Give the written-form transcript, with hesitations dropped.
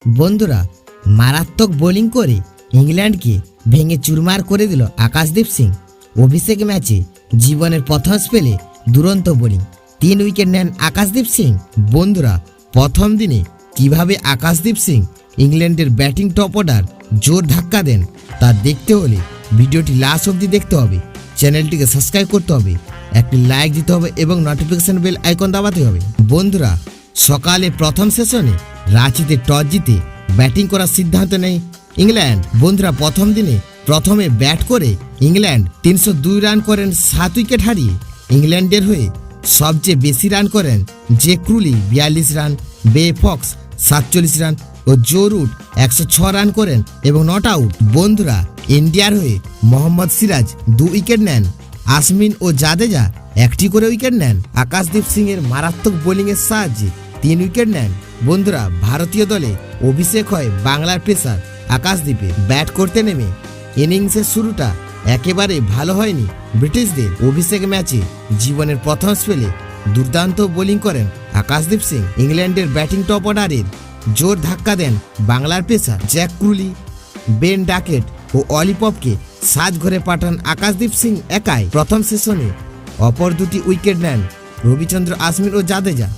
বন্ধুরা, মারাত্মক বোলিং করে ইংল্যান্ডকে ভেঙে চুরমার করে দিল আকাশদীপ সিং। অভিষেক ম্যাচে জীবনের প্রথম স্পেলে দুরন্ত বোলিং, 3 উইকেট নেন আকাশদীপ সিং। বন্ধুরা, প্রথম দিনে কিভাবে আকাশদীপ সিং ইংল্যান্ডের ব্যাটিং টপ অর্ডার জোর ধাক্কা দেন তা দেখতে হলে ভিডিওটি লাস্ট অবধি দেখতে হবে। চ্যানেলটিকে সাবস্ক্রাইব করতে হবে, একটি লাইক দিতে হবে এবং নোটিফিকেশন বেল আইকন দাবাতে হবে। বন্ধুরা, সকালে প্রথম সেশনে রাঁচিতে টস জিতে ব্যাটিং করার সিদ্ধান্ত নেয় ইংল্যান্ড। বন্ধুরা, প্রথম দিনে প্রথমে ব্যাট করে ইংল্যান্ড 302 রান করেন 7 উইকেট হারিয়ে। ইংল্যান্ডের হয়ে সবচেয়ে বেশি রান করেন জেক ক্রুলি 42 রান, বে ফক্স 47 রান ও জো রুট 106 রান করেন এবং নট আউট। বন্ধুরা, ইন্ডিয়ার হয়ে মোহাম্মদ সিরাজ 2 উইকেট নেন, আসমিন ও জাদেজা 1টি করে উইকেট নেন। আকাশদীপ সিং এর মারাত্মক বোলিংয়ের সাহায্যে 3 উইকেট নেন। বন্ধুরা, ভারতীয় দলে অভিষেক হয় বাংলার পেসার আকাশদীপে। ব্যাট করতে নেমে ইনিংসের শুরুটা একেবারে ভালো হয়নি ব্রিটিশদের। অভিষেক ম্যাচে জীবনের প্রথম স্পেলে দুর্দান্ত বোলিং করেন আকাশদীপ সিং। ইংল্যান্ডের ব্যাটিং টপ অর্ডারের জোর ধাক্কা দেন বাংলার পেসার জ্যাক ক্রুলি, বেন ডাকেট ও অলিপপকে সাজঘরে পাঠান আকাশদীপ সিং একাই। প্রথম সেশনে অপর 2টি উইকেট নেন রবিচন্দ্র অশ্বিন ও জাদেজা।